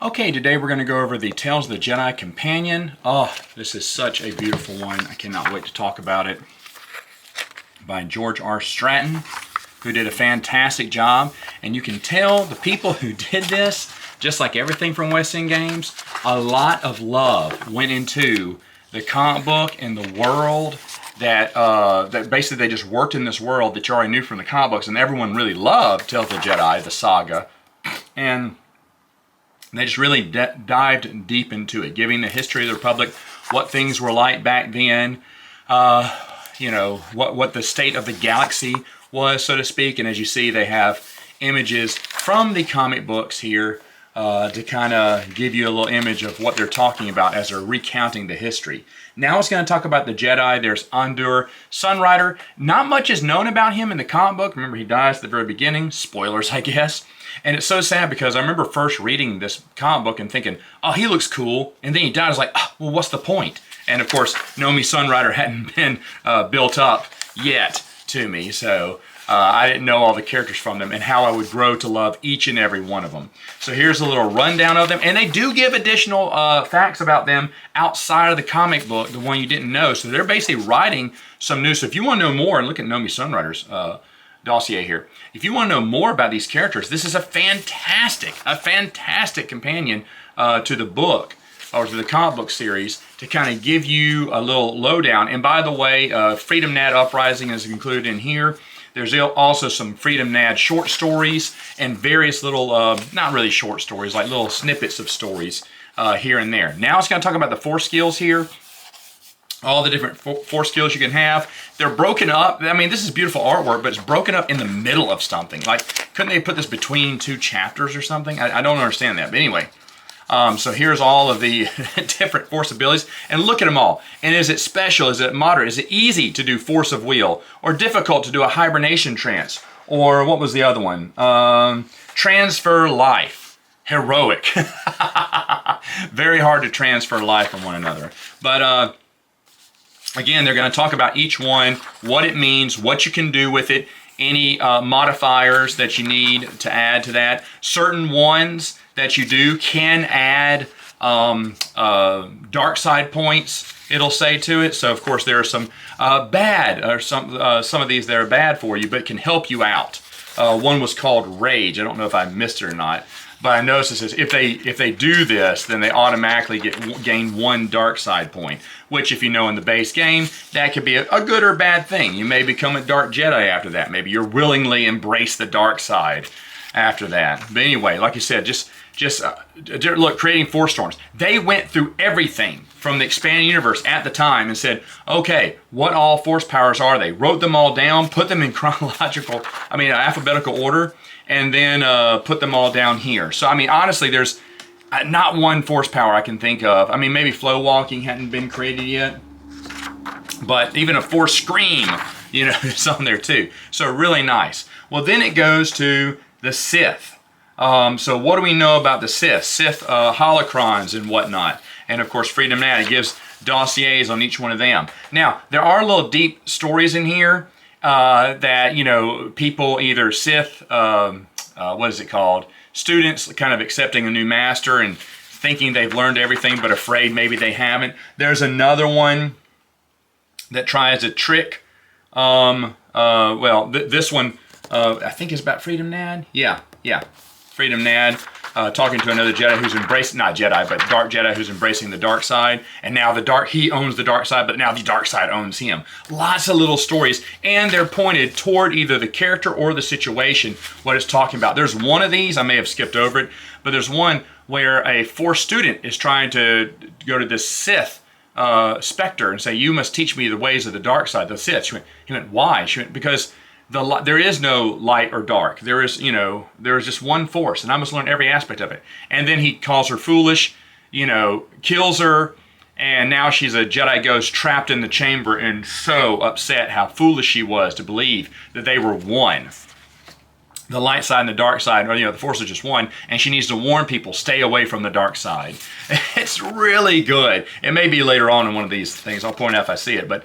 Okay, today we're going to go over the Tales of the Jedi Companion. Oh, this is such a beautiful one. I cannot wait to talk about it. By George R. Stratton, who did a fantastic job. And you can tell the people who did this, just like everything from West End Games, a lot of love went into the comic book and the world that basically they just worked in this world that you already knew from the comic books, and everyone really loved Tales of the Jedi, the saga. And they just really dived deep into it, giving the history of the Republic, what things were like back then, you know, what the state of the galaxy was, so to speak. And as you see, they have images from the comic books here to kind of give you a little image of what they're talking about as they're recounting the history. Now it's going to talk about the Jedi. There's Andur Sunrider. Not much is known about him in the comic book. Remember, he dies at the very beginning. Spoilers, I guess. And it's so sad because I remember first reading this comic book and thinking, oh, he looks cool. And then he died. I was like, oh, well, what's the point? And of course, Nomi Sunrider hadn't been built up yet to me. So I didn't know all the characters from them and how I would grow to love each and every one of them. So here's a little rundown of them. And they do give additional facts about them outside of the comic book, the one you didn't know. So they're basically writing some new. So if you want to know more, and look at Nomi Sunrider's dossier here. If you want to know more about these characters, this is a fantastic companion to the book or to the comic book series to kind of give you a little lowdown. And by the way, Freedom Nad Uprising is included in here. There's also some Freedom Nad short stories and various little, not really short stories, like little snippets of stories here and there. Now it's going to talk about the Force skills here. All the different Force skills you can have. They're broken up. I mean, this is beautiful artwork, but it's broken up in the middle of something. Like, couldn't they put this between two chapters or something? I don't understand that. But anyway, so here's all of the different Force abilities. And look at them all. And is it special? Is it moderate? Is it easy to do Force of Will? Or difficult to do a hibernation trance? Or what was the other one? Transfer life. Heroic. Very hard to transfer life from one another. But again, they're going to talk about each one, what it means, what you can do with it, any modifiers that you need to add to that. Certain ones that you do can add dark side points, it'll say to it. So, of course, there are some bad, or some of these that are bad for you, but can help you out. One was called Rage. I don't know if I missed it or not. But I noticed it says if they do this, then they automatically gain one dark side point. Which, if you know in the base game, that could be a good or bad thing. You may become a dark Jedi after that. Maybe you'll willingly embrace the dark side after that. But anyway, like you said, just look, creating Force storms. They went through everything from the expanded universe at the time and said, okay, what all Force powers are they? Wrote them all down, put them in alphabetical order, and then put them all down here. So, I mean, honestly, there's not one Force power I can think of. I mean, maybe flow walking hadn't been created yet, but even a Force scream, you know, is on there too. So really nice. Well, then it goes to the Sith. So what do we know about the Sith? Sith holocrons and whatnot. And of course, Freedom Nad, it gives dossiers on each one of them. Now, there are little deep stories in here that, you know, people either Sith, what is it called? Students kind of accepting a new master and thinking they've learned everything, but afraid maybe they haven't. There's another one that tries a trick. This one, I think is about Freedom Nad. Yeah. Freedom Nad, talking to another Jedi who's embracing, not Jedi, but dark Jedi who's embracing the dark side. And now he owns the dark side, but now the dark side owns him. Lots of little stories, and they're pointed toward either the character or the situation, what it's talking about. There's one of these, I may have skipped over it, but there's one where a Force student is trying to go to this Sith specter and say, you must teach me the ways of the dark side, the Sith. He went, why? She went, because there is no light or dark. There is just one Force, and I must learn every aspect of it. And then he calls her foolish, kills her, and now she's a Jedi ghost trapped in the chamber and so upset how foolish she was to believe that they were one. The light side and the dark side, or the Force is just one, and she needs to warn people, stay away from the dark side. It's really good. It may be later on in one of these things. I'll point out if I see it. But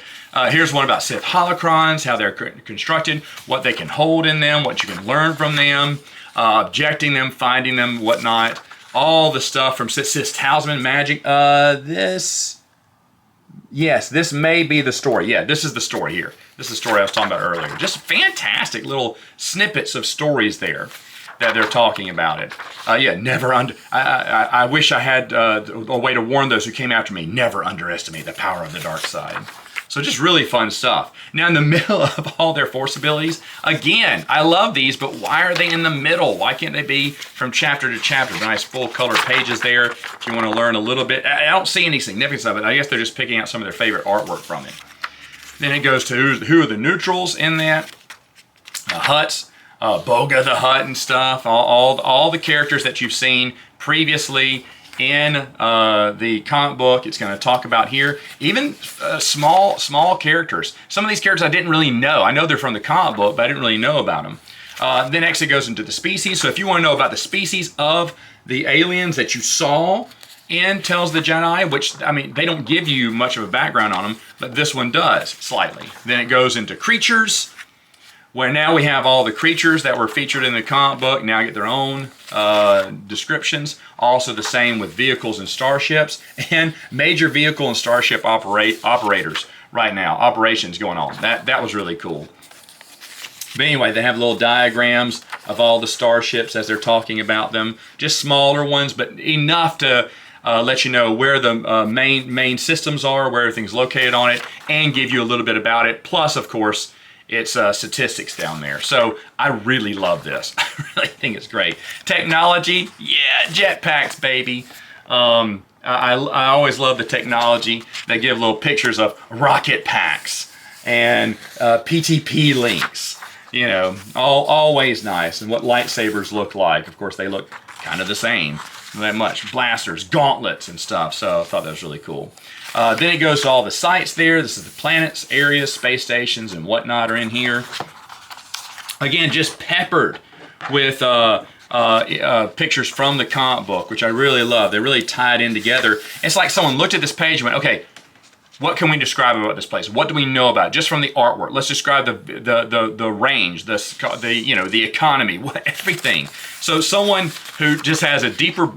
here's one about Sith holocrons, how they're constructed, what they can hold in them, what you can learn from them, objecting them, finding them, whatnot. all the stuff from Sith's Talisman Magic. Yes, this may be the story. Yeah, this is the story here. This is the story I was talking about earlier. Just fantastic little snippets of stories there that they're talking about it. Yeah, never I wish I had a way to warn those who came after me. Never underestimate the power of the dark side. So just really fun stuff. Now in the middle of all their force abilities, again, I love these, but why are they in the middle? Why can't they be from chapter to chapter? Nice full color pages there if you want to learn a little bit. I don't see any significance of it. I guess they're just picking out some of their favorite artwork from it. Then it goes to who are the neutrals in that. Huts, Boga the Hutt and stuff. All the characters that you've seen previously in the comic book. It's going to talk about here. Even small characters. Some of these characters I didn't really know. I know they're from the comic book, but I didn't really know about them. Then next it goes into the species. So if you want to know about the species of the aliens that you saw in Tales of the Jedi, which, I mean, they don't give you much of a background on them, but this one does, slightly. Then it goes into creatures, where now we have all the creatures that were featured in the comic book now get their own descriptions. Also the same with vehicles and starships, and major vehicle and starship operators right now, operations going on. That was really cool. But anyway, they have little diagrams of all the starships as they're talking about them. Just smaller ones, but enough to let you know where the main systems are, where everything's located on it, and give you a little bit about it. Plus, of course, it's statistics down there. So I really love this. I really think it's great. Technology, yeah, jetpacks, baby. I always love the technology. They give little pictures of rocket packs and PTP links. You know, always nice. And what lightsabers look like. Of course, they look kind of the same. Not that much. Blasters, gauntlets, and stuff. So I thought that was really cool. Then it goes to all the sites there. This is the planets, areas, space stations, and whatnot are in here. Again, just peppered with pictures from the comic book, which I really love. They really tie it in together. It's like someone looked at this page and went, okay, what can we describe about this place? What do we know about it? Just from the artwork? Let's describe the range, the economy, everything. So someone who just has a deeper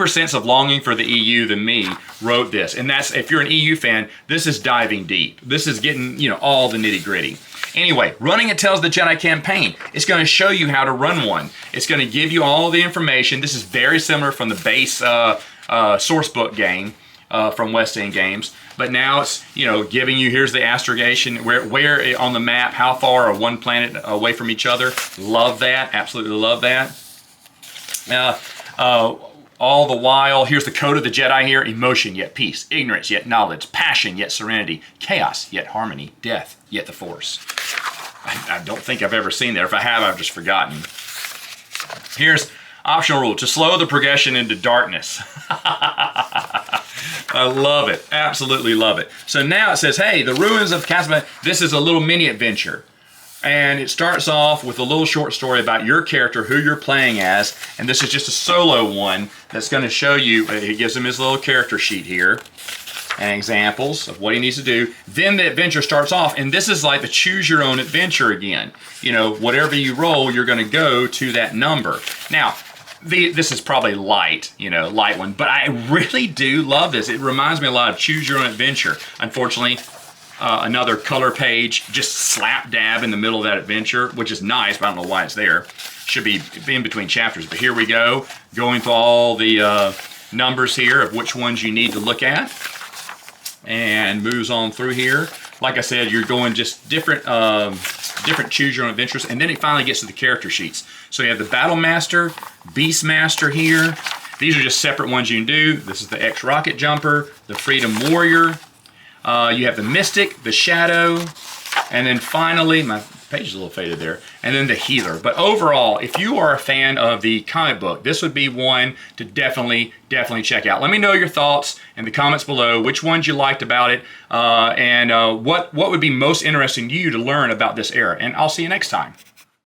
sense of longing for the EU than me wrote this. And that's, if you're an EU fan, this is diving deep. This is getting, all the nitty gritty. Anyway, running a Tales of the Jedi campaign. It's going to show you how to run one. It's going to give you all the information. This is very similar from the base Sourcebook game from West End Games. But now it's, giving you, here's the astrogation, where on the map, how far are one planet away from each other. Love that. Absolutely love that. All the while, here's the code of the Jedi here: emotion yet peace, ignorance yet knowledge, passion yet serenity, chaos yet harmony, death yet the Force. I don't think I've ever seen that. If I have, I've just forgotten. Here's optional rule: to slow the progression into darkness. I love it. Absolutely love it. So now it says, hey, the ruins of Casablanca. This is a little mini adventure. And it starts off with a little short story about your character, who you're playing as. And this is just a solo one that's going to show you. It gives him his little character sheet here and examples of what he needs to do. Then the adventure starts off, and this is like the choose your own adventure again. Whatever you roll, you're going to go to that number. Now, this is probably light one, but I really do love this. It reminds me a lot of Choose Your Own Adventure. Unfortunately, another color page just slap dab in the middle of that adventure, which is nice, but I don't know why it's there. Should be in between chapters, but here we go, going through all the numbers here of which ones you need to look at, and moves on through here. Like I said, you're going just different choose your own adventures, and then it finally gets to the character sheets. So you have the Battle Master, Beast Master here. These are just separate ones you can do. This is the X-Rocket Jumper, the Freedom Warrior. You have the Mystic, the Shadow, and then finally, my page is a little faded there, and then the Healer. But overall, if you are a fan of the comic book, this would be one to definitely check out. Let me know your thoughts in the comments below, which ones you liked about it, and what would be most interesting to you to learn about this era. And I'll see you next time.